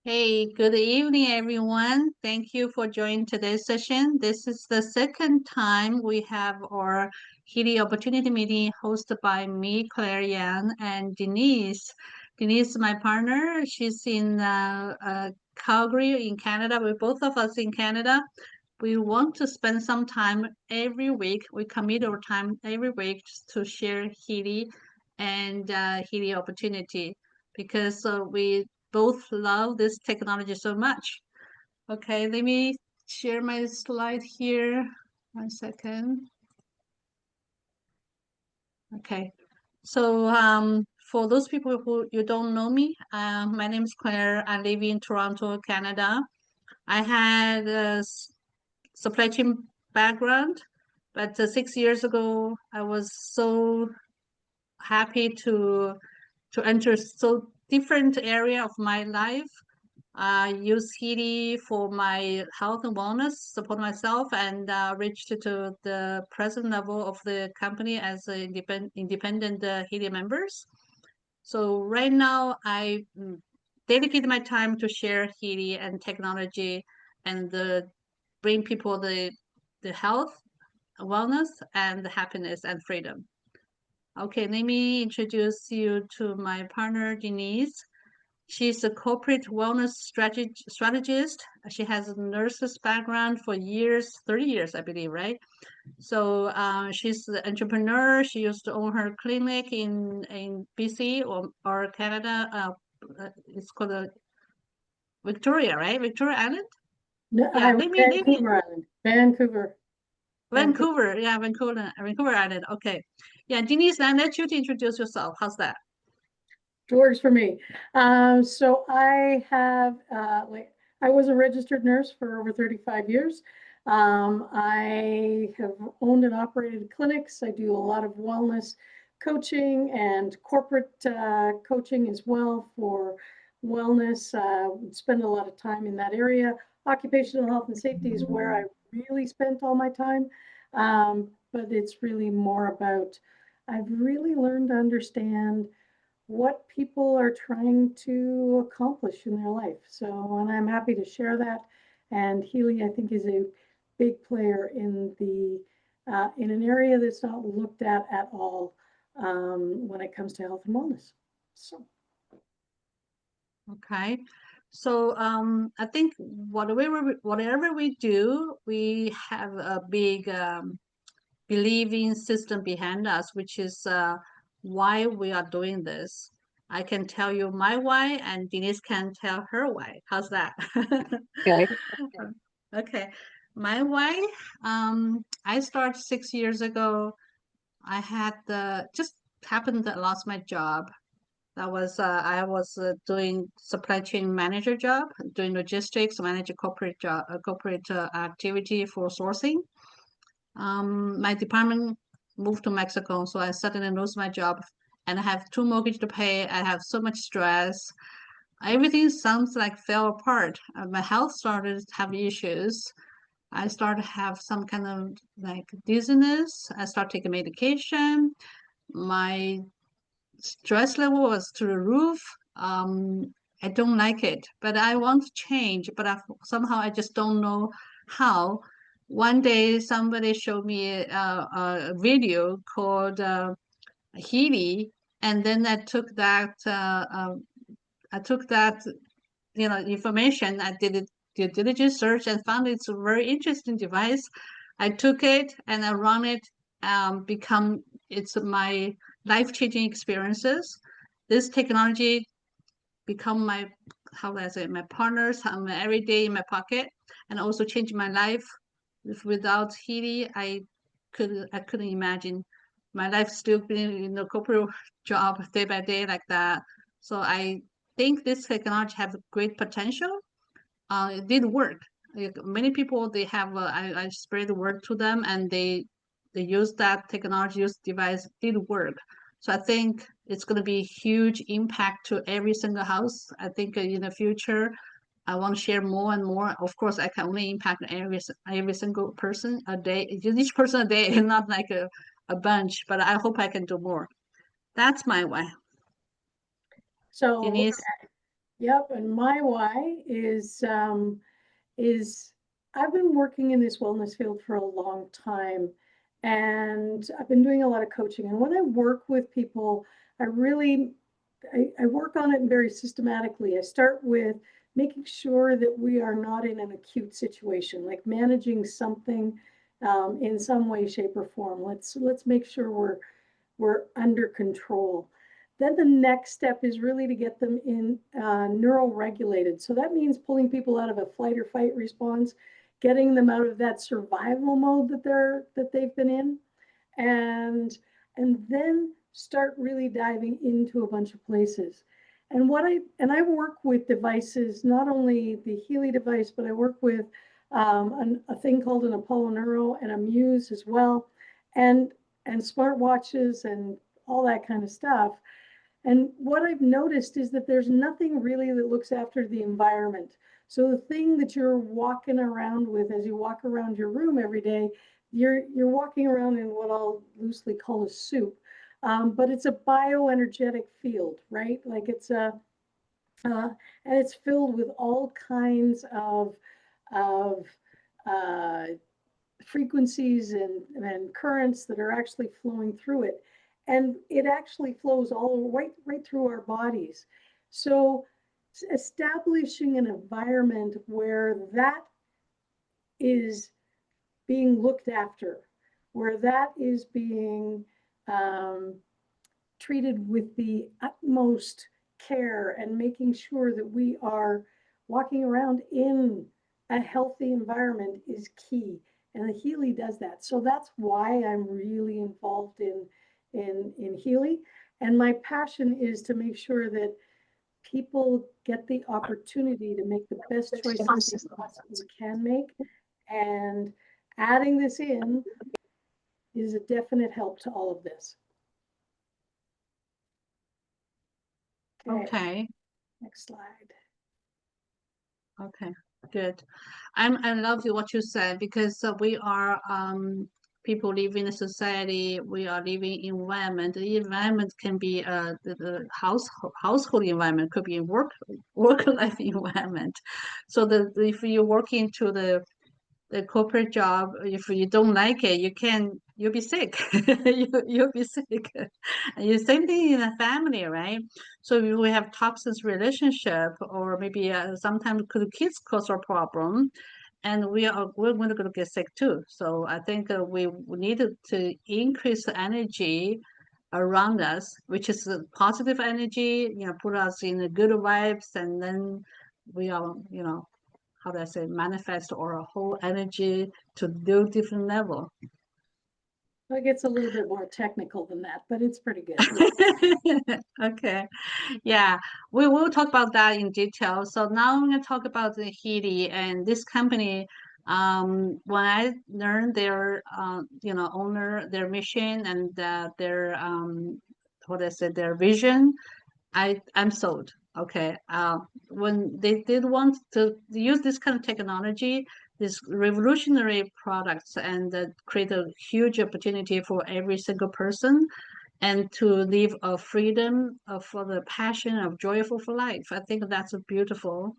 Hey, good evening, everyone. Thank you for joining today's session. This is the second time we have our Healy Opportunity Meeting hosted by me, Claire Yan, and Denise. Denise is my partner. She's in Calgary in Canada. We're both of us in Canada. We want to spend some time every week. We commit our time every week to share Healy and Healy Opportunity because we both love this technology so much. Okay, let me share my slide here. 1 second. Okay, so for those people who you don't know me, my name is Claire. I live in Toronto, Canada. I had a supply chain background, but 6 years ago, I was so happy to enter so different area of my life. I use Healy for my health and wellness, support myself, and reached to the present level of the company as an independent Healy members. So right now, I dedicate my time to share Healy and technology and bring people the health, wellness, and the happiness and freedom. Okay, let me introduce you to my partner, Denise. She's a corporate wellness strategist. She has a nurse's background for years, 30 years, I believe, right? So she's the entrepreneur. She used to own her clinic in BC or Canada. It's called Victoria, right? Victoria Island? No, Yeah, let me Vancouver Island. Vancouver. Vancouver. Yeah, Vancouver Island. Okay. Yeah, Denise, I let you to introduce yourself. How's that? It works for me. So I have, I was a registered nurse for over 35 years. I have owned and operated clinics. I do a lot of wellness coaching and corporate coaching as well for wellness. Spend a lot of time in that area. Occupational health and safety is where I really spent all my time. But it's really more about, I've really learned to understand what people are trying to accomplish in their life. So, and I'm happy to share that. And Healy, I think, is a big player in an area that's not looked at all when it comes to health and wellness. So, Okay. So I think whatever we do, we have a big believing system behind us, which is why we are doing this. I can tell you my why, and Denise can tell her why. How's that? Okay. Okay. My why, I started 6 years ago. I had just happened that I lost my job. That was I was doing supply chain manager job, doing logistics, manage a corporate activity for sourcing. My department moved to Mexico, so I suddenly lose my job, and I have two mortgage to pay. I have so much stress. Everything sounds like fell apart. My health started to have issues. I started to have some kind of like dizziness. I started taking medication. My stress level was to the roof. I don't like it, but I want to change, but somehow I just don't know how. One day somebody showed me a video called Healy, and then I took that information. I did it due diligence search and found it's a very interesting device. I took it and I run it. Become it's my life-changing experiences. This technology become my how do I say my partners every day in my pocket, and also change my life. Without Healy, I couldn't imagine my life still being in the corporate job day by day like that. So I think this technology has great potential. It did work. Like many people, they have I spread the word to them, and they use that technology, use device, did work. So I think it's going to be huge impact to every single house. I think in the future, I want to share more and more. Of course, I can only impact every single person a day, each person a day, and not like a bunch. But I hope I can do more. That's my way. so Denise. Yep, and my why is I've been working in this wellness field for a long time, and I've been doing a lot of coaching. And when I work with people, I really I work on it very systematically. I start with making sure that we are not in an acute situation, like managing something in some way, shape, or form. Let's make sure we're under control. Then the next step is really to get them in neural regulated. So that means pulling people out of a flight or fight response, getting them out of that survival mode that they've been in, and then start really diving into a bunch of places. And I work with devices, not only the Healy device, but I work with a thing called an Apollo Neuro and a Muse as well, and smartwatches and all that kind of stuff. And what I've noticed is that there's nothing really that looks after the environment. So the thing that you're walking around with as you walk around your room every day, you're walking around in what I'll loosely call a soup, but it's a bioenergetic field, right? Like uh, and it's filled with all kinds of uh, frequencies and currents that are actually flowing through it. And it actually flows all right through our bodies. So establishing an environment where that is being looked after, where that is being um, treated with the utmost care and making sure that we are walking around in a healthy environment is key. And the Healy does that. So that's why I'm really involved in Healy. And my passion is to make sure that people get the opportunity to make the best choices they possibly can make. And adding this in is a definite help to all of this. Okay, Okay. next slide. Okay, good. I love what you said because we are people live in a society. We are living in environment. The environment can be the household environment, could be work life environment. So if you work into the corporate job, if you don't like it, you'll be sick. You'll be sick. And you same thing in a family, right? So if we have toxic relationship, or maybe sometimes could kids cause a problem, and we're going to get sick too. So I think we need to increase the energy around us, which is a positive energy, put us in the good vibes, and then we are, how do I say, manifest our whole energy to do different level. Well, it gets a little bit more technical than that, but it's pretty good. Okay, yeah, we will talk about that in detail. So now I'm going to talk about the Healy and this company. When I learned their, owner, their mission, and their, what I said, their vision, I'm sold. Okay. When they did want to use this kind of technology, this revolutionary products, and create a huge opportunity for every single person, and to live a freedom for the passion of joyful for life. I think that's beautiful.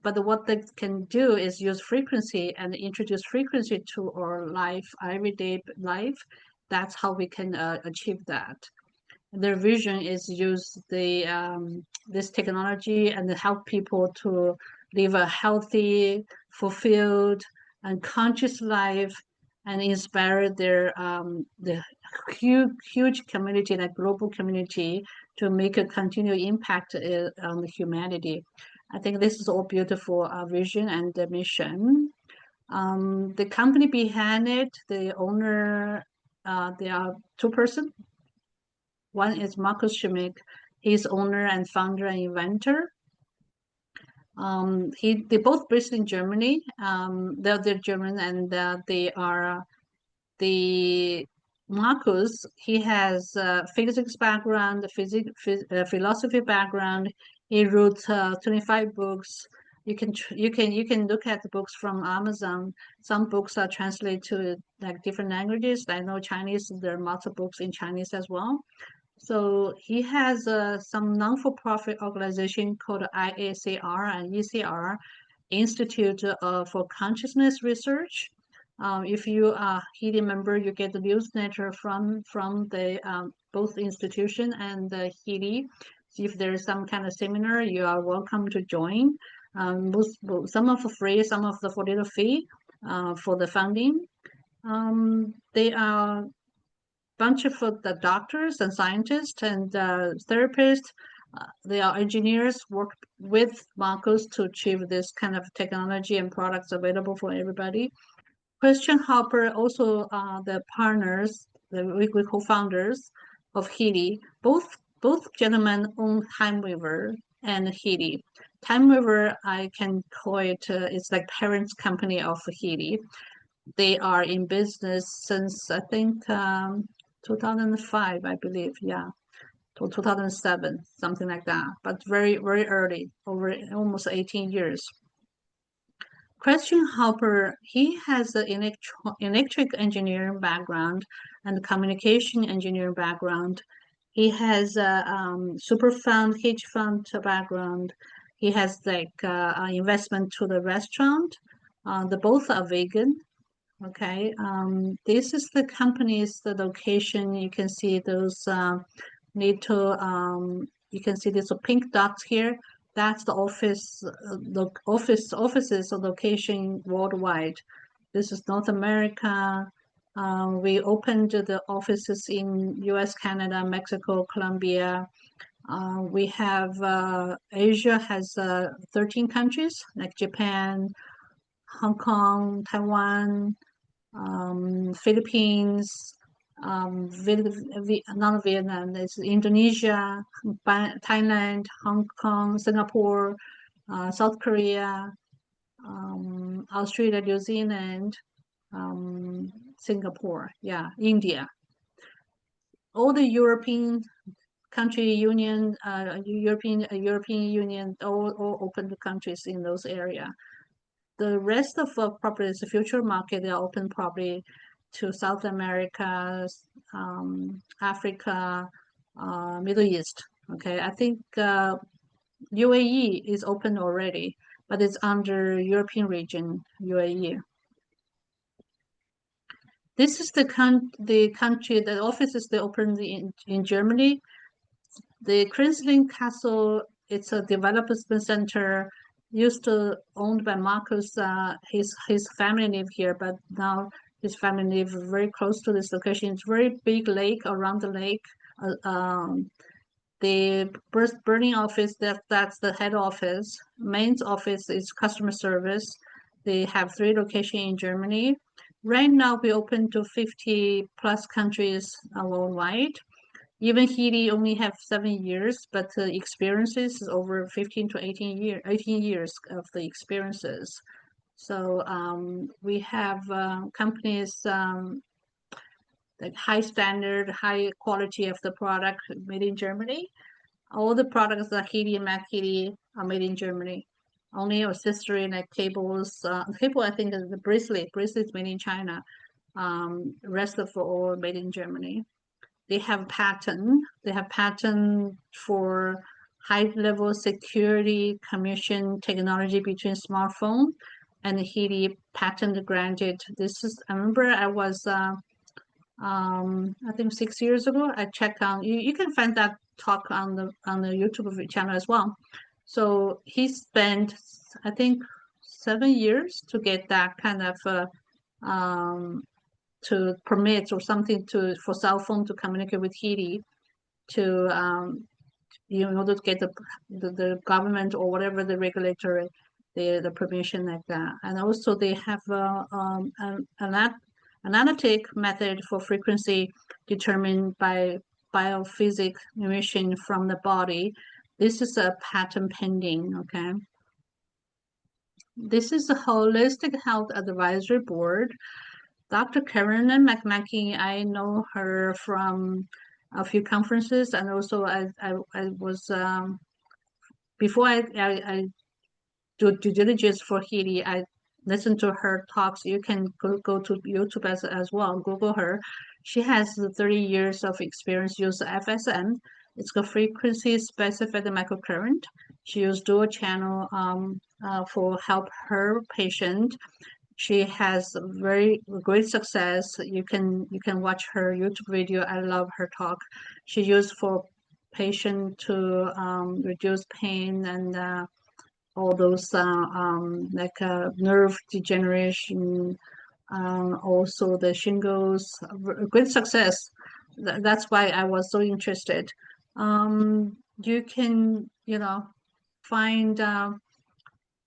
But what they can do is use frequency and introduce frequency to our life, everyday life. That's how we can achieve that. Their vision is use this technology and help people to live a healthy, fulfilled, and conscious life, and inspire the huge community, like global community, to make a continued impact on the humanity. I think this is all beautiful vision and the mission. The company behind it, the owner, they are two-person. One is Markus Schmick. He's owner and founder and inventor. They both based in Germany. They're German, and they are the Marcus. He has physics background, philosophy background. He wrote 25 books. You can look at the books from Amazon. Some books are translated to like different languages. I know Chinese. There are lots of books in Chinese as well. So he has some non-for-profit organization called IACR and ECR, Institute for Consciousness Research. If you are Healy member, you get the newsletter from the both institution and the Healy. If there's some kind of seminar, you are welcome to join. Some of the free, some of the for little fee for the funding. They are bunch of the doctors and scientists and therapists. They are engineers work with Marcos to achieve this kind of technology and products available for everybody. Christian Hopper also the partners, the we co-founders of Healy. Both gentlemen own Time Weaver and Healy. Time Weaver, I can call it, it's like parents company of Healy. They are in business since I think 2005, I believe, yeah, to 2007, something like that, but very, very early, over almost 18 years. Christian Hopper, he has an electric engineering background and communication engineering background. He has a super fund, hedge fund background. He has like investment to the restaurant. The both are vegan. Okay, this is the company's the location. You can see those little you can see these pink dots here. That's the office, the offices or location worldwide. This is North America. We opened the offices in U.S., Canada, Mexico, Colombia. We have Asia has 13 countries like Japan, Hong Kong, Taiwan, Philippines, not Vietnam, it's Indonesia, Thailand, Hong Kong, Singapore, South Korea, Australia, New Zealand, Singapore, yeah, India. All the European country union, European Union, all open the countries in those areas. The rest of properties, the future market, they are open probably to South America, Africa, Middle East. Okay, I think UAE is open already, but it's under European region, UAE. This is the country, the offices they opened in Germany. The Krinzling Castle, it's a development center used to owned by Marcus. His family live here, but now his family live very close to this location. It's very big lake around the lake. The burning office, that's the head office. Main office is customer service. They have 3 locations in Germany. Right now, we open to 50 plus countries worldwide. Even Healy only have 7 years, but the experiences is over 15 to 18 years of the experiences. So we have companies like high standard, high quality of the product made in Germany. All the products that Healy and Mac Healy are made in Germany. Only accessory like cables, cable I think is the bracelet made in China. Rest of all made in Germany. They have patent. They have patent for high-level security commission technology between smartphone and Healy patent granted. This is I remember I was I think 6 years ago. I checked on you can find that talk on the YouTube channel as well. So he spent I think 7 years to get that kind of to permit or something to for cell phone to communicate with Healy to in order to get the government or whatever the regulatory the permission like that. And also they have an analytic method for frequency determined by biophysics emission from the body. This is a patent pending, okay? This is the Holistic Health Advisory Board. Dr. Karen McMackey, I know her from a few conferences, and also I was before I do due diligence for Healy, I listened to her talks. You can go to YouTube as well, Google her. She has 30 years of experience using FSM. It's a frequency specific microcurrent. She used dual channel for help her patient. She has very great success. You can watch her YouTube video. I love her talk. She used for patient to reduce pain and all those like nerve degeneration, also the shingles, great success. That's why I was so interested. You can, find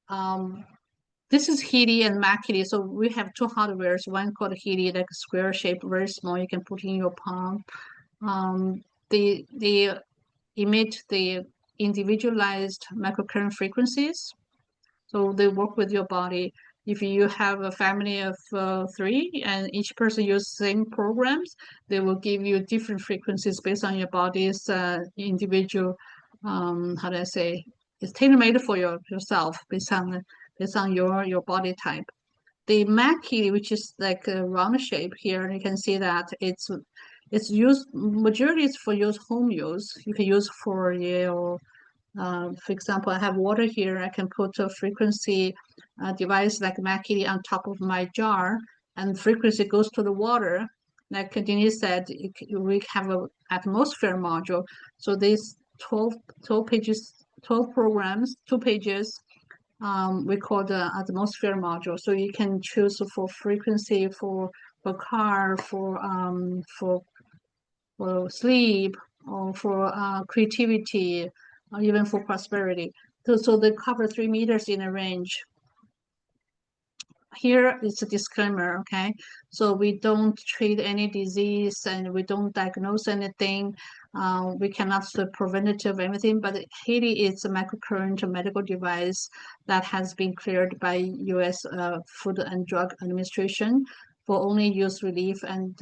um, this is Healy and Mac Healy. So we have two hardwares. One called Healy, like a square shape, very small. You can put in your palm. Um, they emit the individualized microcurrent frequencies. So they work with your body. If you have a family of three and each person uses same programs, they will give you different frequencies based on your body's individual. How do I say? It's tailor-made for yourself based on your body type. The Mackie, which is like a round shape here, you can see that it's used majority is for use home use. You can use for your for example, I have water here. I can put a frequency device like Mackie on top of my jar, and frequency goes to the water. Like Denise said, we have an atmosphere module. So these 12 pages, 12 programs, 2 pages, we call the atmosphere module. So you can choose for frequency for car, for sleep, or for creativity, or even for prosperity. So they cover 3 meters in a range. Here is a disclaimer, okay? So we don't treat any disease and we don't diagnose anything. We cannot do preventative anything, but Healy is a microcurrent medical device that has been cleared by U.S. Food and Drug Administration for only use relief and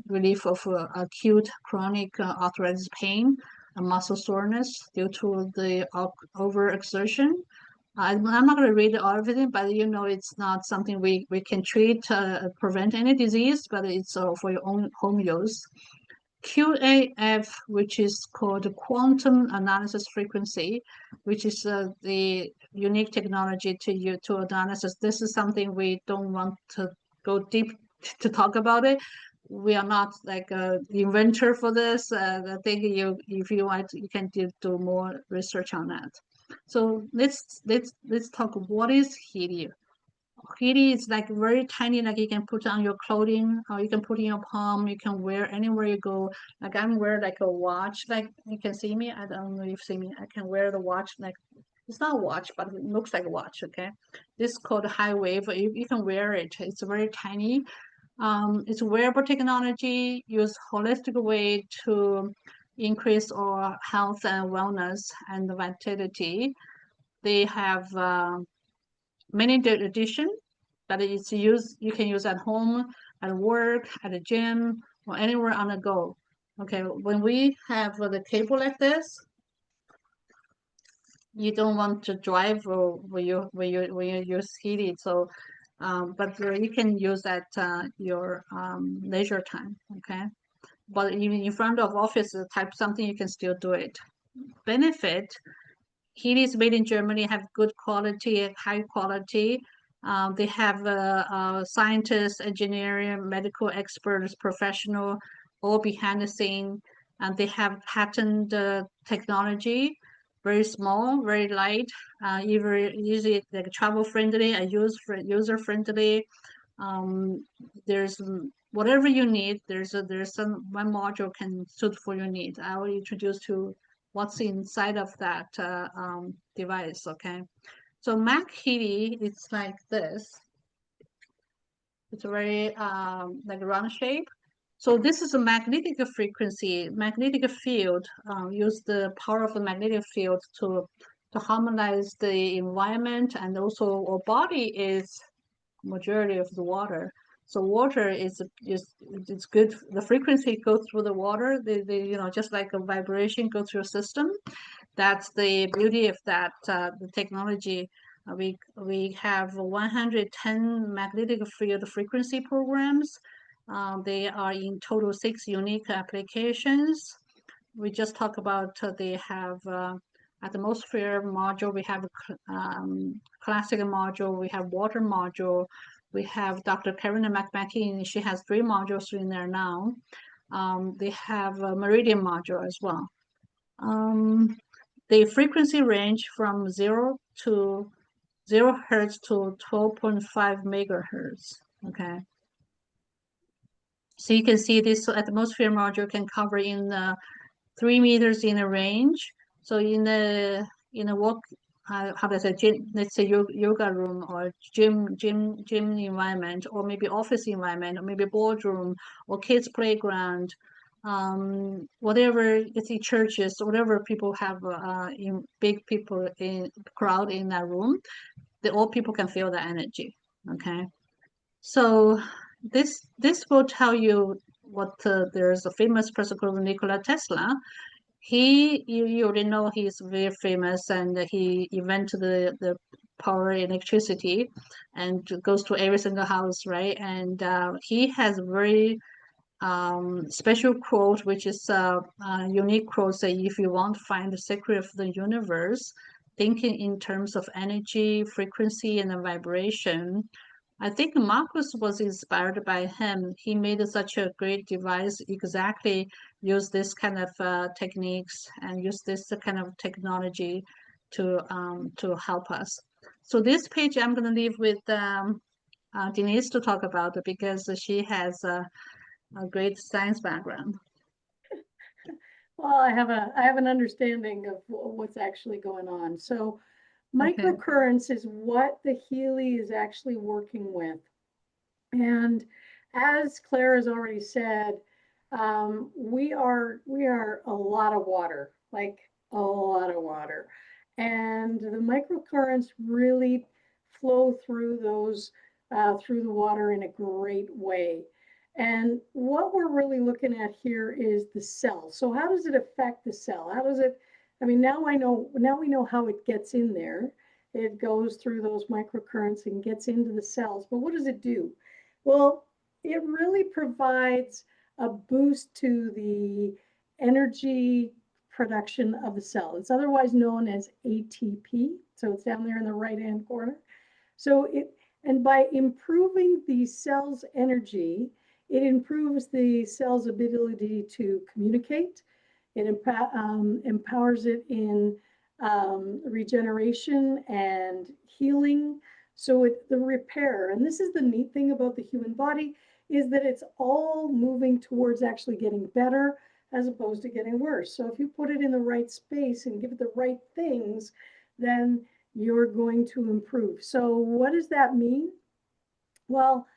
relief of acute chronic arthritis pain and muscle soreness due to the overexertion. I'm not going to read everything, but it's not something we can treat, prevent any disease, but it's for your own home use. QAF, which is called quantum analysis frequency, which is the unique technology to analysis. This is something we don't want to go deep to talk about it. We are not like a inventor for this. I think if you want, you can do more research on that. So let's talk. What is Healy? Healy is like very tiny, like you can put on your clothing, or you can put in your palm. You can wear anywhere you go. Like I'm wearing like a watch. Like you can see me. I don't know if you see me. I can wear the watch. Like it's not a watch, but it looks like a watch. Okay, this is called high wave. You can wear it. It's very tiny. It's wearable technology used holistic way to increase our health and wellness and vitality. They have many edition, but it's used. You can use at home, at work, at the gym, or anywhere on the go. Okay, when we have the cable like this, you don't want to drive or when you use heated. So, but you can use at your leisure time. Okay, but even in front of office type something, you can still do it. Benefit: Healy is made in Germany, have good quality, high quality. They have scientists, engineering, medical experts, professional, all behind the scene, and they have patent technology, very small, very light, easy, like travel friendly, and user friendly. There's whatever you need. There's some one module can suit for your need. I will introduce to what's inside of that device. Okay, so Mac Healy, it's like this. It's very like round shape. So this is a magnetic frequency, magnetic field. Use the power of the magnetic field to harmonize the environment, and also our body is majority of the water. So water is it's good. The frequency goes through the water. Just like a vibration goes through a system. That's the beauty of that the technology. We have 110 magnetic field frequency programs. They are in total 6 unique applications. We just talked about they have atmosphere module, we have classic module, we have water module, we have Dr. Karen McMakin, she has 3 modules in there now. They have a meridian module as well. The frequency range from 0 hertz to 12.5 megahertz. Okay. So you can see this atmosphere module can cover in 3 meters in a range. So in a walk, how does a gym, let's say yoga room or gym environment, or maybe office environment, or maybe boardroom or kids playground, whatever, let's say churches, whatever people have in big people in crowd in that room, all people can feel the energy. Okay. So this will tell you what there's a famous person called Nikola Tesla. You already know he's very famous, and he invented the power electricity, and goes to every single house, right? And he has very special quote, which is a unique quote, say, if you want to find the secret of the universe, thinking in terms of energy, frequency, and vibration. I think Marcus was inspired by him. He made such a great device, exactly use this kind of techniques and use this kind of technology to help us. So this page I'm going to leave with Denise to talk about it, because she has a great science background. Well, I have an understanding of what's actually going on. So Okay. microcurrents is what the Healy is actually working with. And as Claire has already said, we are a lot of water, like a lot of water. And the microcurrents really flow through through the water in a great way. And what we're really looking at here is the cell. So how does it affect the cell? How does it, I mean, now we know how it gets in there. It goes through those microcurrents and gets into the cells. But what does it do? Well, it really provides a boost to the energy production of the cell. It's otherwise known as ATP. So it's down there in the right-hand corner. And by improving the cell's energy, it improves the cell's ability to communicate. It empowers it in regeneration and healing. So the repair, and this is the neat thing about the human body, is that it's all moving towards actually getting better as opposed to getting worse. So if you put it in the right space and give it the right things, then you're going to improve. So what does that mean? Well,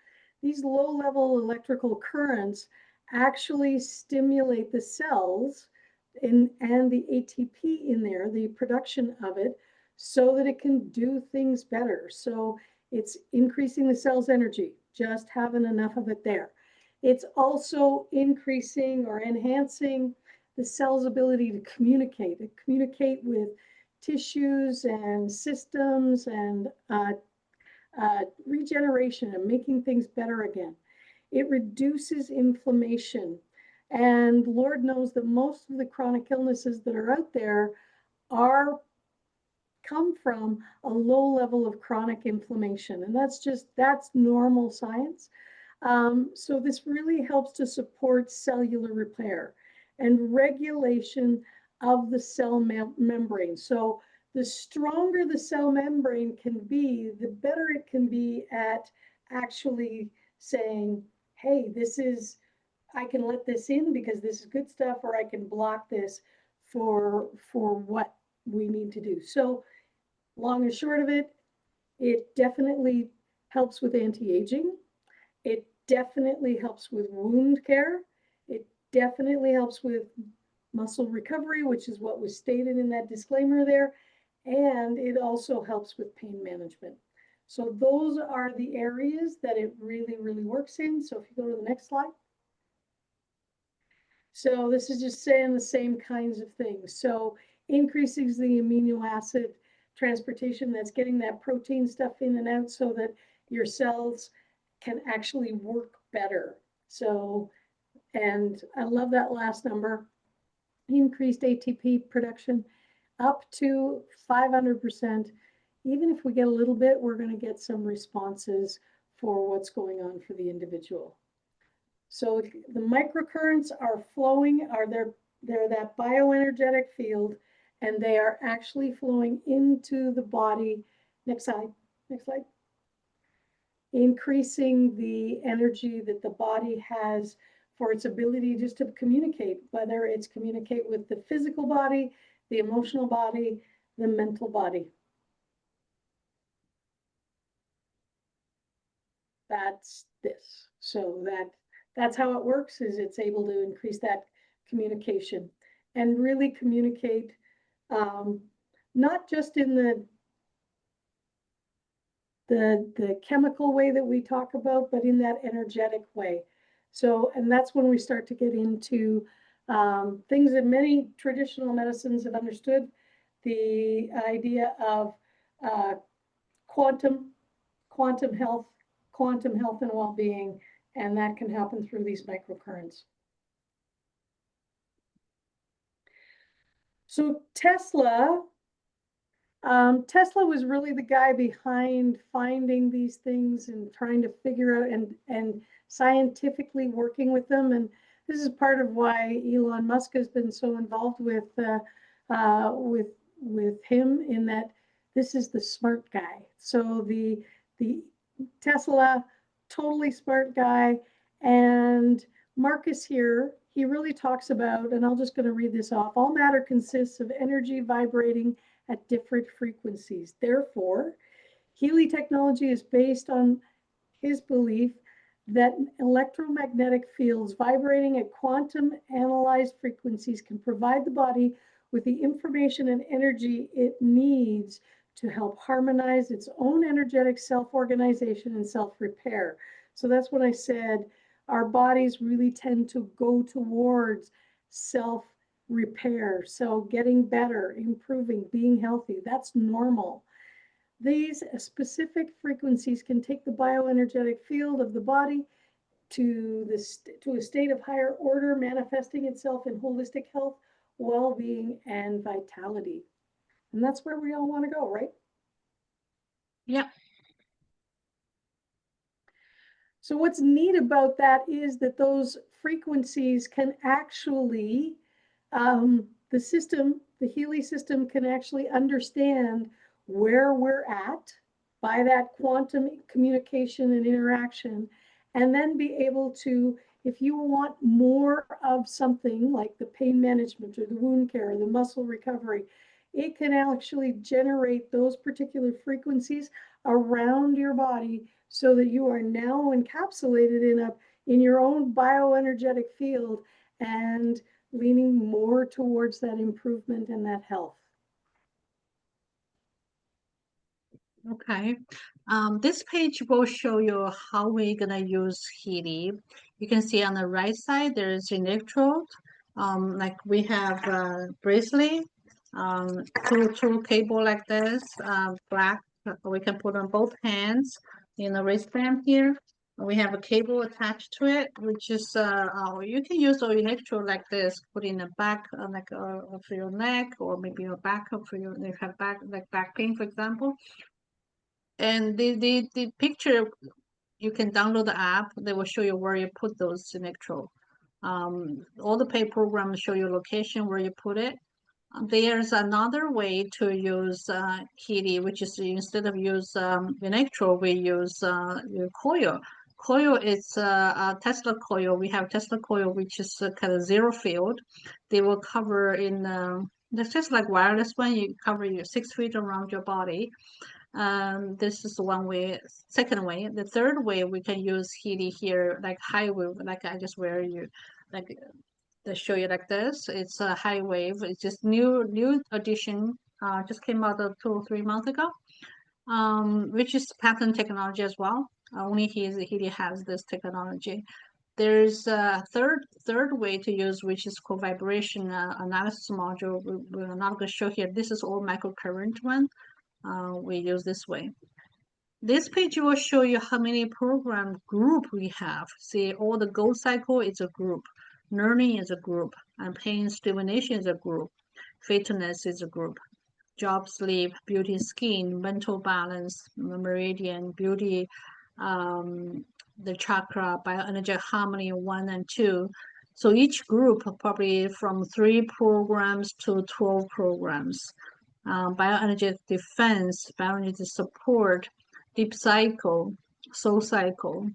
these low-level electrical currents actually stimulate the cells and the ATP in there, the production of it, so that it can do things better. So it's increasing the cell's energy, just having enough of it there. It's also increasing or enhancing the cell's ability to communicate with tissues and systems and regeneration and making things better again. It reduces inflammation. And Lord knows that most of the chronic illnesses that are out there are come from a low level of chronic inflammation. And that's normal science. So this really helps to support cellular repair and regulation of the cell membrane. So the stronger the cell membrane can be, the better it can be at actually saying, hey, I can let this in because this is good stuff, or I can block this for what we need to do. So long and short of it, it definitely helps with anti-aging. It definitely helps with wound care. It definitely helps with muscle recovery, which is what was stated in that disclaimer there. And it also helps with pain management. So those are the areas that it really, really works in. So if you go to the next slide. So this is just saying the same kinds of things. So increasing the amino acid transportation, that's getting that protein stuff in and out so that your cells can actually work better. So, and I love that last number, increased ATP production up to 500%. Even if we get a little bit, we're going to get some responses for what's going on for the individual. So the microcurrents are flowing, they're that bioenergetic field, and they are actually flowing into the body. Next slide, next slide. Increasing the energy that the body has for its ability just to communicate, whether it's communicate with the physical body, the emotional body, the mental body. That's this. So that's how it works, is it's able to increase that communication and really communicate, not just in the chemical way that we talk about, but in that energetic way. So, and that's when we start to get into things that many traditional medicines have understood, the idea of quantum health, quantum health and well-being, and that can happen through these microcurrents. So Tesla was really the guy behind finding these things and trying to figure out and scientifically working with them. And this is part of why Elon Musk has been so involved with him, in that this is the smart guy. So the Tesla, totally smart guy. And Marcus here, he really talks about, and I'm just going to read this off, all matter consists of energy vibrating at different frequencies. Therefore, Healy technology is based on his belief that electromagnetic fields vibrating at quantum analyzed frequencies can provide the body with the information and energy it needs to help harmonize its own energetic self-organization and self-repair. So that's what I said. Our bodies really tend to go towards self-repair. So getting better, improving, being healthy, that's normal. These specific frequencies can take the bioenergetic field of the body to a state of higher order, manifesting itself in holistic health, well-being, and vitality. And that's where we all want to go, right? Yeah. So what's neat about that is that those frequencies can actually, the system, the Healy system, can actually understand where we're at by that quantum communication and interaction, and then be able to, if you want more of something like the pain management or the wound care or the muscle recovery, it can actually generate those particular frequencies around your body, so that you are now encapsulated in your own bioenergetic field and leaning more towards that improvement and that health. Okay. This page will show you how we're gonna use Healy. You can see on the right side there's electrode. Like we have bracelet, two cable like this, black. We can put on both hands in the wristband here. We have a cable attached to it, which is you can use the electrode like this, put in the back, of your neck, or maybe your back of your, if you have back pain, for example. And the picture, you can download the app. They will show you where you put those electrode. All the pay programs show you location where you put it. There's another way to use Healy, which is instead of use electrode, we use coil. Coil is a Tesla coil. We have Tesla coil, which is kind of zero field. They will cover in, that's just like wireless one. You cover your 6 feet around your body. This is one way. Second way, the third way, we can use Healy here, like high wave, like I just wear you, like they show you like this. It's a high wave. It's just new addition. Just came out 2 or 3 months ago. Which is patent technology as well. Only Healy has this technology. There's a third way to use, which is called vibration analysis module. We're not going to show here. This is all microcurrent one. We use this way. This page will show you how many program group we have. See, all the goal cycle is a group, learning is a group, and pain stimulation is a group, fitness is a group, job, sleep, beauty, skin, mental balance, meridian, beauty, um, the chakra, bioenergetic harmony 1 and 2. So each group probably from 3 programs to 12 programs. Bioenergetic defense, bioenergetic support, deep cycle, soul cycle,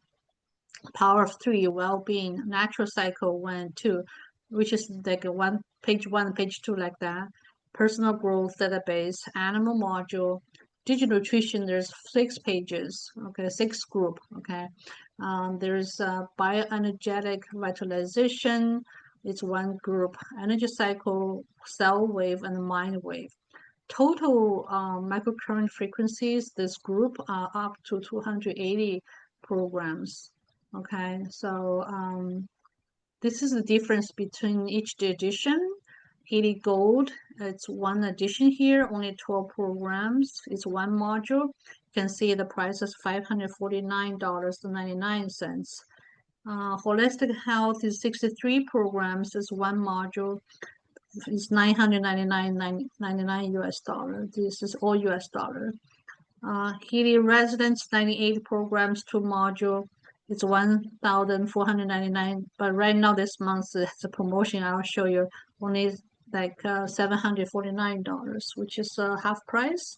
power of 3, well-being, natural cycle 1 and 2, which is like a page 1, page 2 like that. Personal growth database, animal module, digital nutrition. There's 6 pages. Okay, 6 group. Okay, there's bioenergetic vitalization. It's 1 group. Energy cycle, cell wave, and mind wave. Total microcurrent frequencies, this group are up to 280 programs. Okay, so this is the difference between each edition. Healy Gold, it's 1 edition here, only 12 programs. It's 1 module. You can see the price is $549.99. Holistic Health is 63 programs. It's 1 module. It's $999.99 US dollar. This is all US dollar. Healy Residence 98 programs, 2 module. It's 1,499. But right now this month it's a promotion. I'll show you only like $749, which is half price.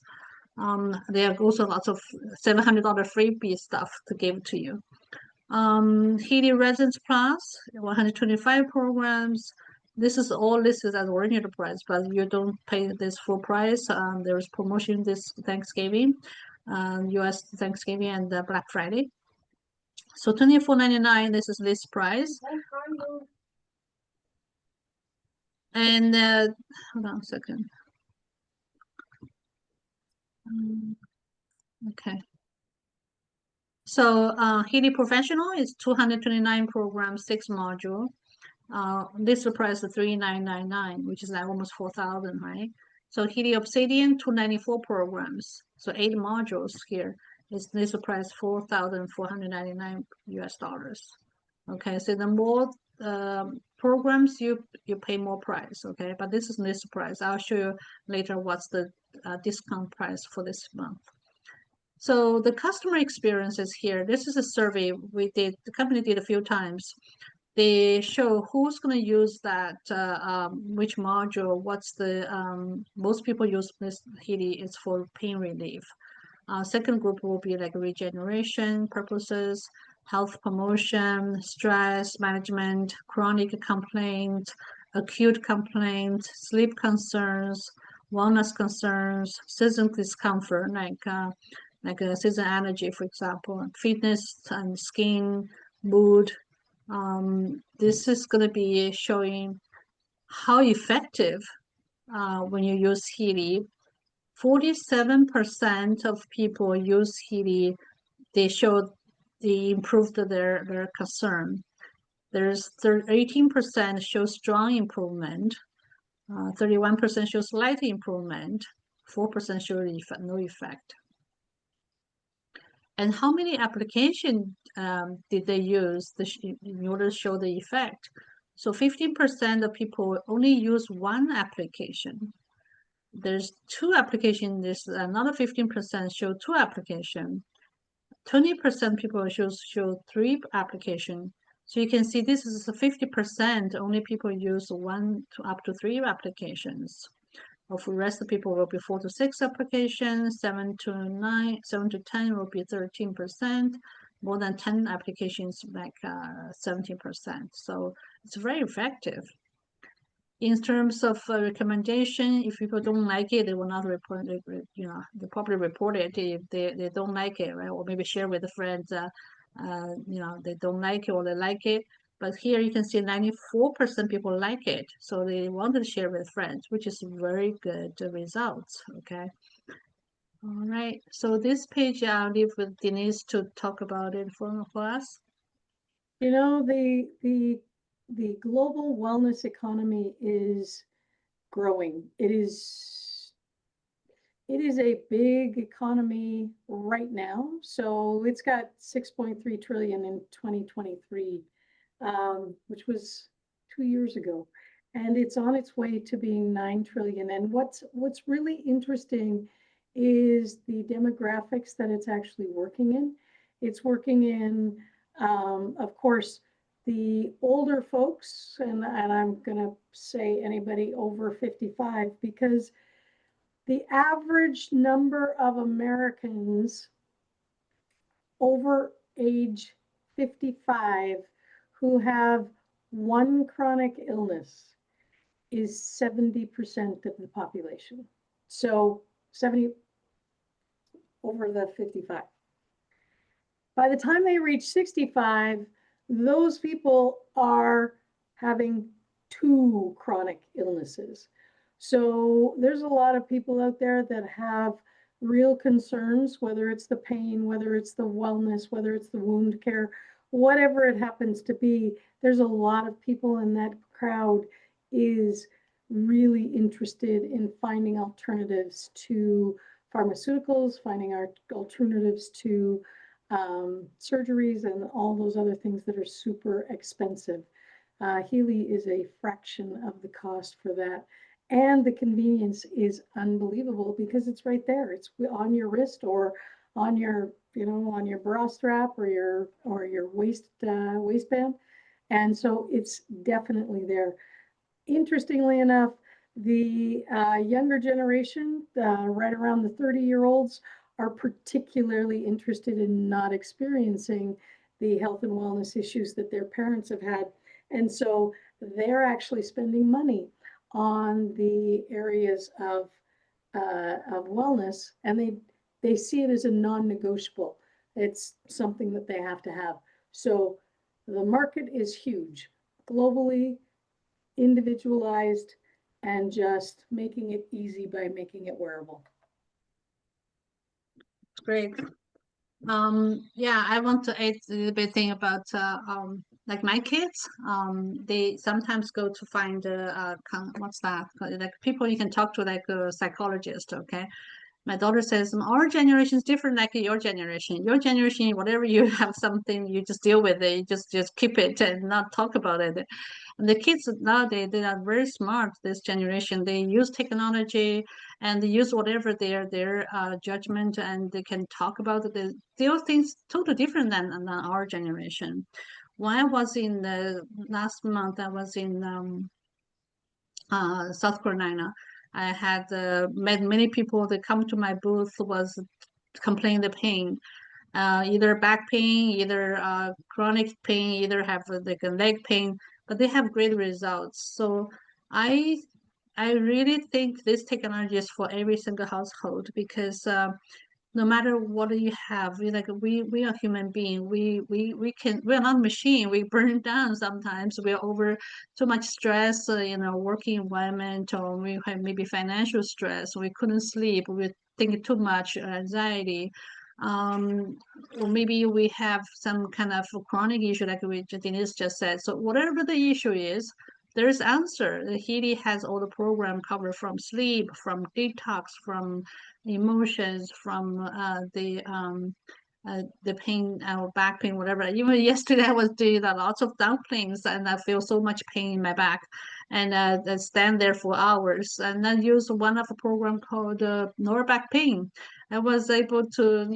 There are also lots of $700 freebie stuff to give to you. Healy Residence Plus, 125 programs. This is all listed as original price, but you don't pay this full price. There's promotion this Thanksgiving, US Thanksgiving and Black Friday. So $24.99, this is list price. And hold on a second. Okay. So Healy Professional is 229 programs, 6 module. This price is $3,999, which is like almost 4,000, right? So Healy Obsidian 294 programs, so 8 modules here. This price 4,499 US dollars. Okay, so the more programs you pay more price. Okay, but this is list price. I'll show you later what's the discount price for this month. So the customer experiences here. This is a survey we did. The company did a few times. They show who's going to use that, which module, what's the, most people use this Healy is for pain relief. Second group will be like regeneration purposes, health promotion, stress management, chronic complaint, acute complaint, sleep concerns, wellness concerns, season discomfort, like season allergy, for example, fitness and skin, mood. This is going to be showing how effective when you use Healy. 47% of people use Healy. They improved their concern. There's 18% show strong improvement. 31% show slight improvement. 4% show no effect. And how many applications did they use in order to show the effect? So 15% of people only use 1 application. There's 2 applications. There's another 15% show 2 applications. 20% people show 3 applications. So you can see this is 50%. Only people use 1 to up to 3 applications. Of the rest of the people will be 4 to 6 applications, 7 to 10 will be 13%, more than 10 applications like 17%. So it's very effective. In terms of recommendation, if people don't like it, they will not report it. They probably report it if they don't like it, right? Or maybe share with the friends. They don't like it or they like it. But here you can see 94% people like it. So they wanted to share with friends, which is very good results. Okay. All right. So this page I'll leave with Denise to talk about it for us. The global wellness economy is growing. it is a big economy right now. So it's got 6.3 trillion in 2023, which was 2 years ago. And it's on its way to being 9 trillion. And what's really interesting is the demographics that it's actually working in. It's working in, of course, the older folks, and I'm gonna say anybody over 55, because the average number of Americans over age 55 who have one chronic illness is 70% of the population. So 70 over the 55. By the time they reach 65, those people are having two chronic illnesses. So there's a lot of people out there that have real concerns, whether it's the pain, whether it's the wellness, whether it's the wound care, whatever it happens to be. There's a lot of people in that crowd is really interested in finding alternatives to pharmaceuticals, finding alternatives to surgeries and all those other things that are super expensive. Healy is a fraction of the cost for that. And the convenience is unbelievable because it's right there. It's on your wrist or on your, on your bra strap or your waistband. And so it's definitely there. Interestingly enough, the younger generation, right around the 30-year-olds, are particularly interested in not experiencing the health and wellness issues that their parents have had. And so they're actually spending money on the areas of wellness, and they see it as a non-negotiable. It's something that they have to have. So the market is huge globally, individualized, and just making it easy by making it wearable. Great. Yeah, I want to add a little bit thing about like my kids. They sometimes go to find what's that? Like people you can talk to, like a psychologist. Okay, my daughter says our generation is different like your generation. Your generation, whatever you have something, you just deal with it. You just keep it and not talk about it. And the kids nowadays, they are very smart. This generation, they use technology and they use whatever their judgment, and they can talk about it. They do things totally different than our generation. When I was in the last month, I was in South Carolina. I had met many people that come to my booth was complaining the pain, either back pain, either chronic pain, either have like a leg pain, but they have great results. So I I really think this technology is for every single household because no matter what you have, we are human being. We're not machine. We burn down sometimes. We're over too much stress, working environment, or we have maybe financial stress. We couldn't sleep. We think too much, anxiety. Or maybe we have some kind of chronic issue, like Denise just said. So whatever the issue is, there's answer. The Healy has all the program covered from sleep, from detox, from emotions, from the pain, back pain, whatever. Even yesterday, I was doing lots of dumplings, and I feel so much pain in my back, and I stand there for hours. And then use one of a program called lower back pain. I was able to,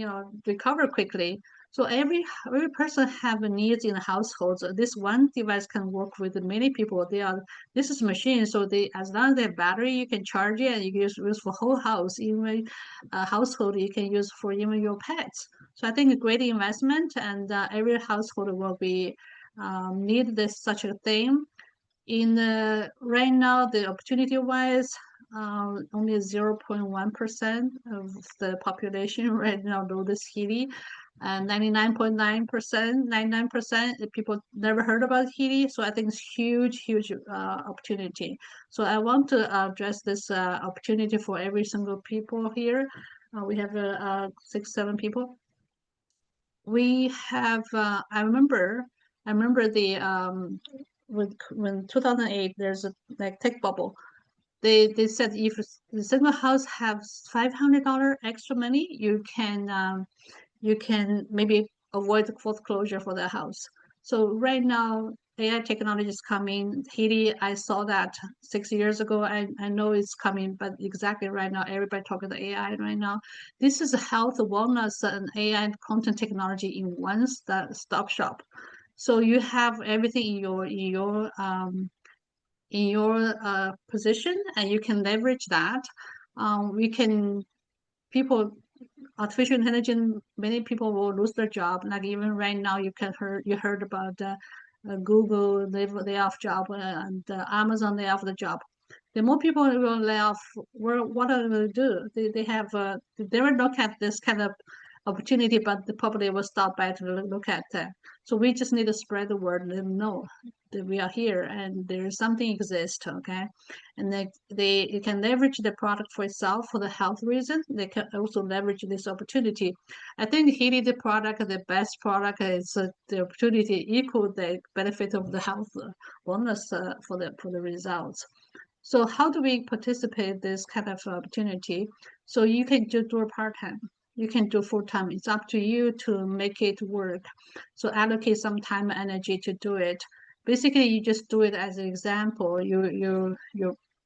recover quickly. So every person have a needs in the household. So this one device can work with many people. This is machine, so they as long as they have battery, you can charge it, and you can use for whole house. Even a household you can use for even your pets. So I think a great investment, and every household will be need this such a thing. In right now, the opportunity wise, only 0.1% of the population right now know this Healy, and 99.9%, 99% people never heard about Healy. So I think it's huge opportunity. So I want to address this opportunity for every single people here. We have 6, 7 people. We have. I remember the when 2008 there's a like tech bubble. they said if the single house has $500 extra money, you can maybe avoid the foreclosure for the house. So right now, AI technology is coming. Healy, I saw that 6 years ago. I know it's coming, but exactly right now, everybody talking about AI right now. This is health, wellness, and AI and content technology in one stop shop. So you have everything in your position, and you can leverage that. We can people artificial intelligence, many people will lose their job. Like even right now, you heard about Google lay off job and Amazon lay off the job. The more people will lay off, what are they going to do? They have they will look at this kind of opportunity, but the public will stop by to look at that. So we just need to spread the word, let them know that we are here and there's something exists, okay? And they you can leverage the product for itself for the health reason. They can also leverage this opportunity. I think Healy, the product, the best product is the opportunity equal the benefit of the health wellness for the results. So how do we participate this kind of opportunity? So you can just do a part-time. You can do full-time. It's up to you to make it work. So allocate some time and energy to do it. Basically, you just do it as an example. You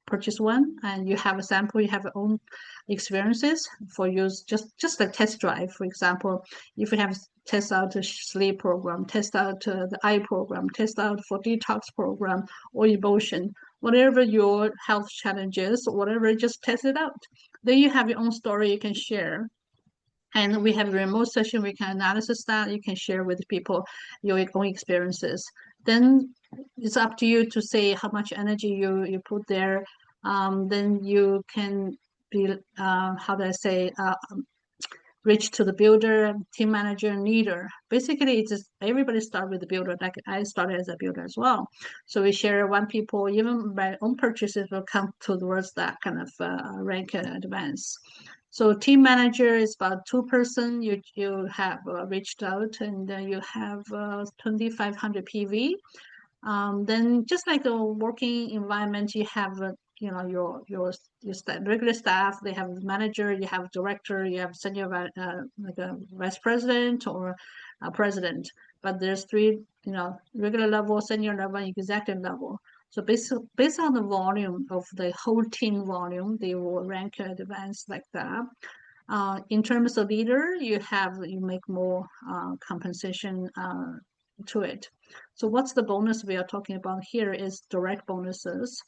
purchase one and you have a sample, you have your own experiences for use, just a test drive. For example, if you have test out a sleep program, test out the eye program, test out for detox program or emotion, whatever your health challenges, whatever, just test it out. Then you have your own story you can share. And we have a remote session, we can analysis that, you can share with people your own experiences. Then it's up to you to say how much energy you put there. Then you can be, how do I say, reach to the builder, team manager, and leader. Basically, it's just everybody start with the builder. Like I started as a builder as well. So we share one people, even my own purchases will come towards that kind of rank advance. So team manager is about 2 person. You have reached out and you have 2,500 PV. Then just like a working environment, you have you know your regular staff. They have manager, you have director, you have senior like a vice president or a president. But there's three, regular level, senior level, executive level. So based on the volume of the whole team volume, they will rank advanced like that. In terms of leader, you make more compensation to it. So what's the bonus we are talking about here is direct bonuses.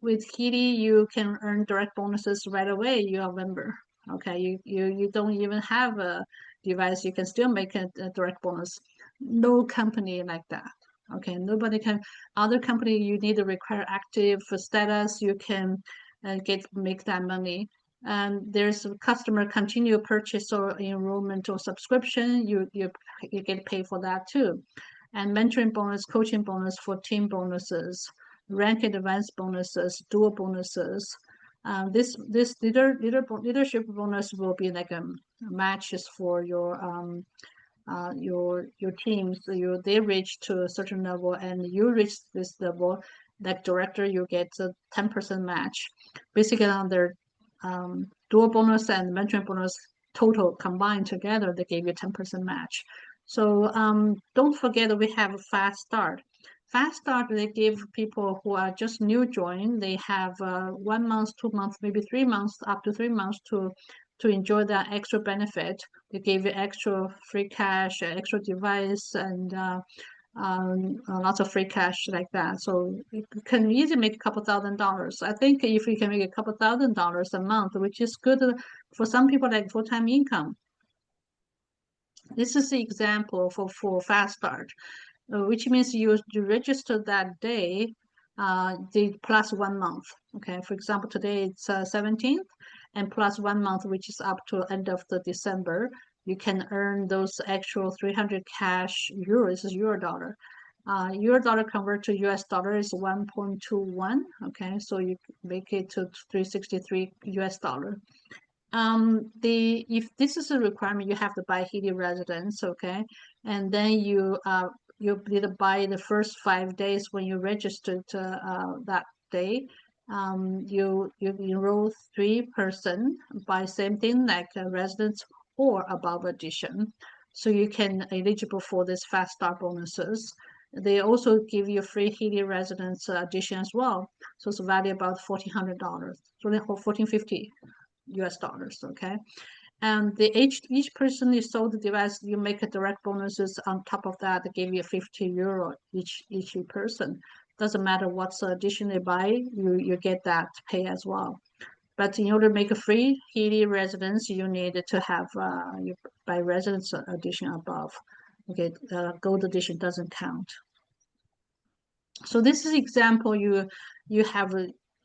With Healy, you can earn direct bonuses right away. You are a member. Okay, you don't even have a device. You can still make a direct bonus. No company like that. Okay, nobody can. Other company, you need to require active status. You can make that money. And there's a customer continue purchase or enrollment or subscription. You get paid for that too. And mentoring bonus, coaching bonus for team bonuses, rank advance bonuses, dual bonuses. This leadership bonus will be like a matches for your teams. They reach to a certain level and you reach this level. Like director, you get a 10% match. Basically, on their dual bonus and mentoring bonus total combined together, they gave you 10% match. So don't forget we have a fast start. Fast start, they give people who are just new join, they have 1 month, 2 months, maybe 3 months, up to 3 months to enjoy that extra benefit. They give you extra free cash, extra device, and lots of free cash like that. So you can easily make a couple $1,000s. I think if you can make a couple $1,000s a month, which is good for some people like full-time income. This is the example for fast start, which means you register that day, the plus 1 month. Okay, for example, today it's 17th, and plus 1 month, which is up to end of the December. You can earn those actual 300 cash euros. This is euro dollar. Euro dollar convert to US dollar is 1.21. Okay, so you make it to 363 US dollar. If this is a requirement, you have to buy Healy residence, okay, and then you need to buy the first 5 days when you registered that day. You enroll 3 person by same thing like a residence or above addition, so you can eligible for this fast start bonuses. They also give you free Healy residence addition as well, so it's value about $1,400, $1,450 US. Okay, and each person you sold the device, you make a direct bonuses on top of that. They give you €50 each person. Doesn't matter what's addition they buy, you get that pay as well. But in order to make a free Healy residence, you need to have you buy residence addition above. Okay, gold edition doesn't count. So this is example you have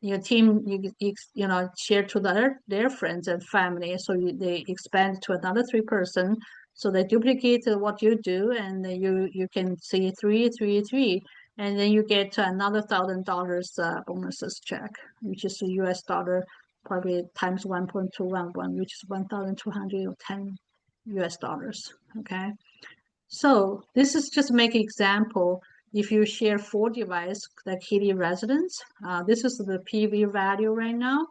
your team you know share to their friends and family, so they expand to another 3 person, so they duplicate what you do, and then you can see three, and then you get another $1,000 bonuses check, which is US dollar, probably times 1.211, which is 1,210 US dollars. Okay. So this is just make example. If you share 4 device like Healy residence, this is the PV value right now,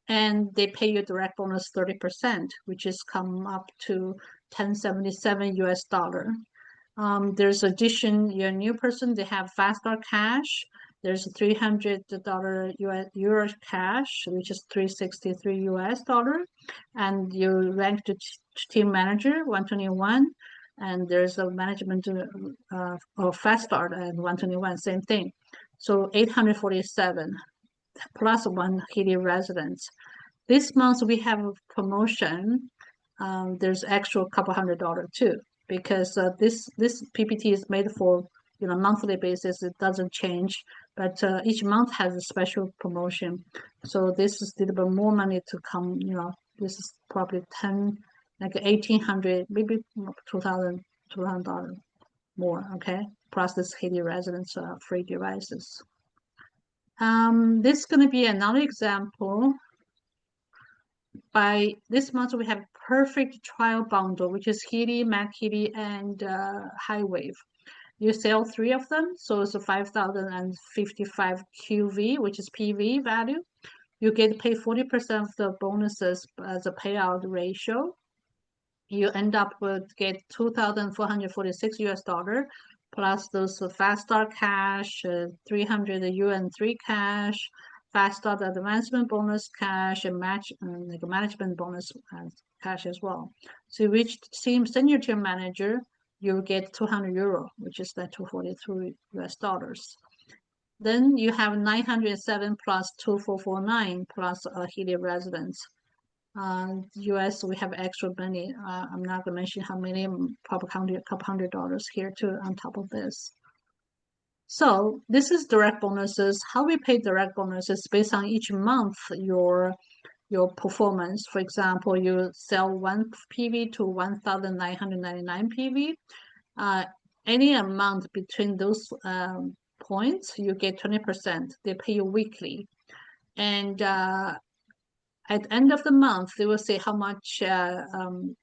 and they pay you direct bonus 30%, which is come up to 1077 US dollar. There's addition, you're a new person, they have faster cash. There's $300 Euro cash, which is 363 US dollar. And you rank to team manager 121. And there's a management or fast start at 121, same thing. So 847 plus one Healy residence. This month we have a promotion. There's extra couple $100 too, because this PPT is made for monthly basis. It doesn't change, but each month has a special promotion. So this is a little bit more money to come. This is probably 10, like 1,800, maybe 2,000, $200 more. Okay, plus this Healy residence free devices. This is going to be another example. By this month, we have perfect trial bundle, which is Healy, Mac Healy, and High Wave. You sell 3 of them, so it's a 5,055 QV, which is PV value. You get pay 40% of the bonuses as a payout ratio. You end up with get 2,446 US dollar, plus those fast start cash, 300 UN3 cash, fast start advancement bonus cash, and like a management bonus cash as well. So you reach senior team manager, you get €200, which is the 242 US dollars. Then you have 907 plus 2449 plus a Healy residence. US, we have extra money. I'm not going to mention how many, probably a couple $100 here too on top of this. So this is direct bonuses. How we pay direct bonuses based on each month your performance. For example, you sell 1 PV to 1,999 PV. Any amount between those points, you get 20%. They pay you weekly. And at the end of the month, they will say how much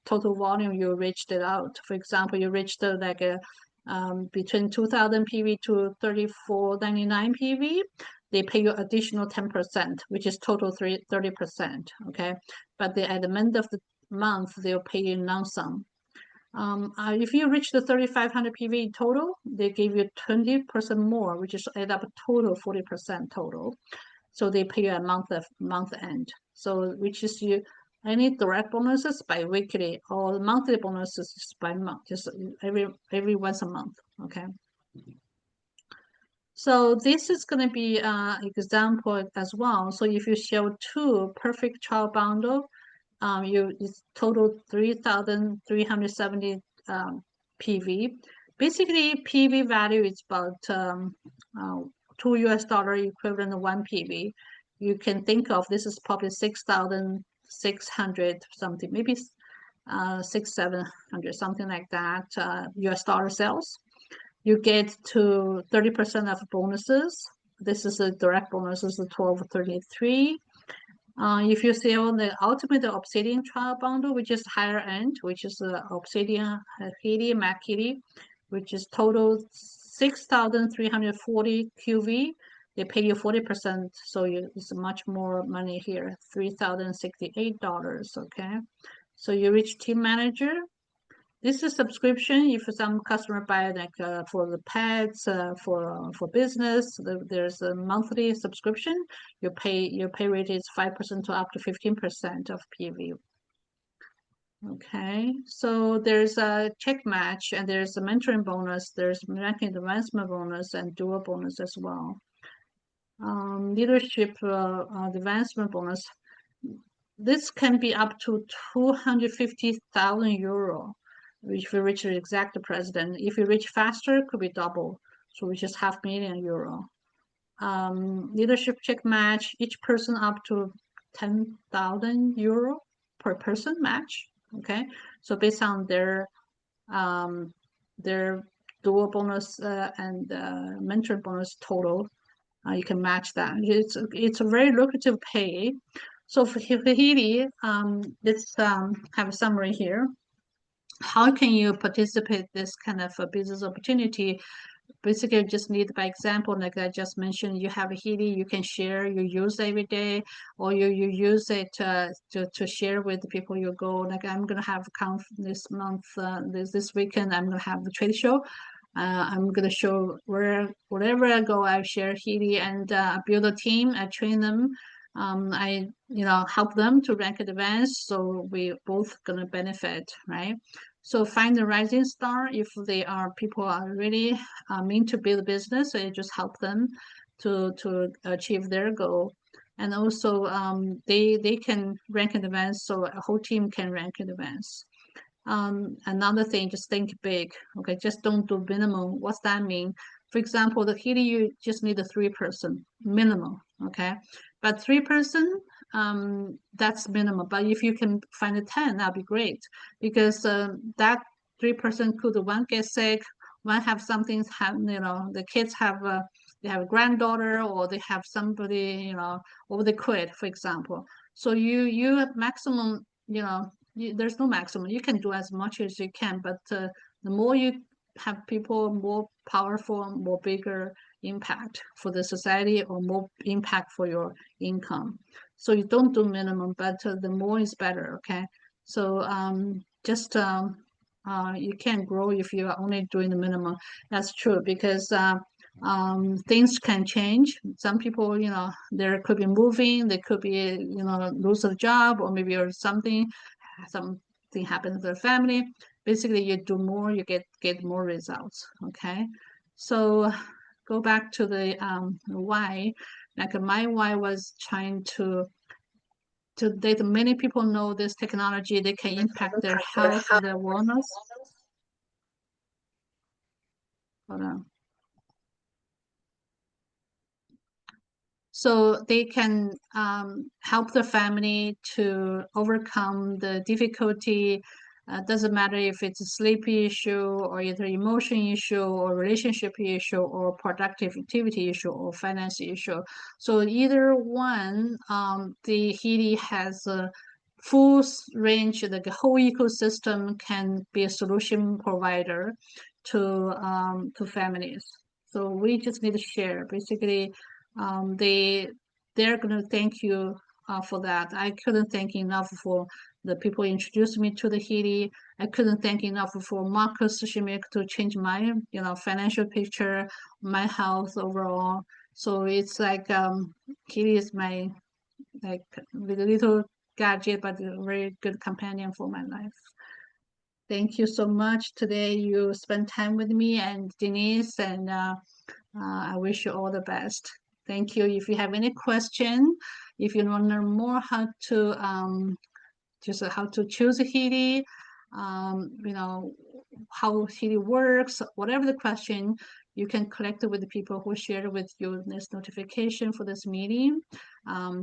total volume you reached it out. For example, you reached like between 2,000 PV to 3,499 PV. They pay you additional 10%, which is total 30%. Okay, but at the end of the month, they'll pay you non-sum. If you reach the 3,500 PV total, they give you 20% more, which is add up a total 40% total. So they pay you a month end. So which is any direct bonuses bi-weekly or monthly bonuses by month, just every once a month. Okay. So this is going to be an example as well. So if you show 2 perfect trial bundle, it's total 3,370 PV. Basically, PV value is about $2 US equivalent of 1 PV. You can think of this is probably 6,600 something, maybe 6,700 something like that US dollar sales. You get to 30% of bonuses. This is a direct bonuses of 1233. If you sell the ultimate Obsidian trial bundle, which is higher end, which is Obsidian Healy, Mac Healy, which is total 6,340 QV. they pay you 40%, so it's much more money here, $3,068. Okay, so you reach team manager. This is subscription. If some customer buy like for the pets, for business, there's a monthly subscription. Your pay rate is 5% to up to 15% of PV. Okay, so there's a check match and there's a mentoring bonus, there's ranking advancement bonus and dual bonus as well. Leadership advancement bonus. This can be up to 250,000 euro if you reach the exact president. If you reach faster, it could be double, so which is 500,000 euro. Leadership check match, each person up to 10,000 euro per person match. Okay, so based on their dual bonus and mentor bonus total, you can match that. It's a very lucrative pay. So for Healy, let's have a summary here. How can you participate this kind of a business opportunity? Basically, you just need, by example, like I just mentioned, you have a Healy, you can share, you use every day, or you use it to share with the people you go. Like I'm gonna have this month, this weekend, I'm gonna have the trade show. I'm gonna show wherever I go, I share Healy and build a team. I train them. I help them to rank advance, so we both gonna benefit, right? So find the rising star. If they are people are really mean to build business, so you just help them to achieve their goal. And also they can rank in advance, so a whole team can rank in advance. Another thing, just think big. Okay, just don't do minimum. What's that mean? For example, the Healy, you just need a 3-person minimum. Okay, but 3-person, that's minimum. But if you can find a 10, that'd be great, because that 3-person could one get sick, one have something, the kids have they have a granddaughter, or they have somebody, or they quit, for example. So you have maximum, there's no maximum. You can do as much as you can, but the more you have people, more powerful, more bigger impact for the society, or more impact for your income. So you don't do minimum, but the more is better. Okay, so just you can't grow if you are only doing the minimum. That's true, because things can change. Some people, there could be moving, they could be, lose a job, or maybe or something happens to their family. Basically, you do more, you get more results. Okay, so go back to the why. Like my why was trying to that many people know this technology, they can impact their health, their wellness. Hold on. So they can help the family to overcome the difficulty. Doesn't matter if it's a sleep issue, or either emotion issue, or relationship issue, or productive activity issue, or finance issue. So either one, the Healy has a full range, the whole ecosystem can be a solution provider to families. So we just need to share. Basically, they're gonna thank you for that. I couldn't thank enough for the people introduced me to the Healy. I couldn't thank enough for Marcus Schmick to change my financial picture, my health overall. So it's like Healy is my like with a little gadget, but a very good companion for my life. Thank you so much. Today you spent time with me and Denise, and I wish you all the best. Thank you. If you have any question, if you want to learn more how to just how to choose a Healy, how Healy works, whatever the question, you can collect it with the people who share with you this notification for this meeting.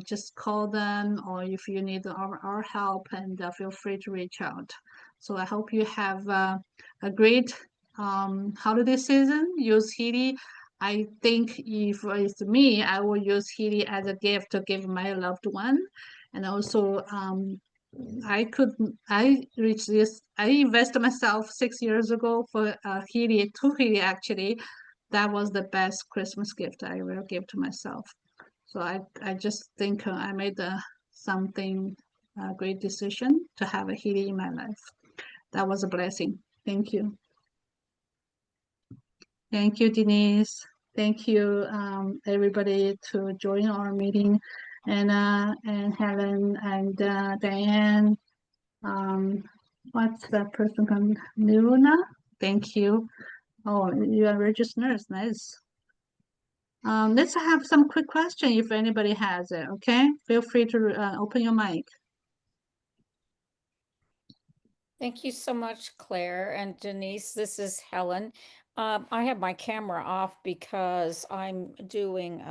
Just call them, or if you need our help, and feel free to reach out. So I hope you have a great holiday season. Use Healy. I think if it's me, I will use Healy as a gift to give my loved one. And also, I reached this, I invested myself 6 years ago for Healy, 2 Healy actually. that was the best Christmas gift I ever gave to myself. So I just think I made something a great decision to have a Healy in my life. That was a blessing. Thank you. Thank you, Denise. Thank you, everybody, to join our meeting, and Helen and Diane. Um, what's that person called? Niruna? Thank you. Oh, you are a registered nurse. Nice. Let's have some quick question if anybody has it. Okay, feel free to open your mic. Thank you so much, Claire and Denise. This is Helen. I have my camera off because I'm doing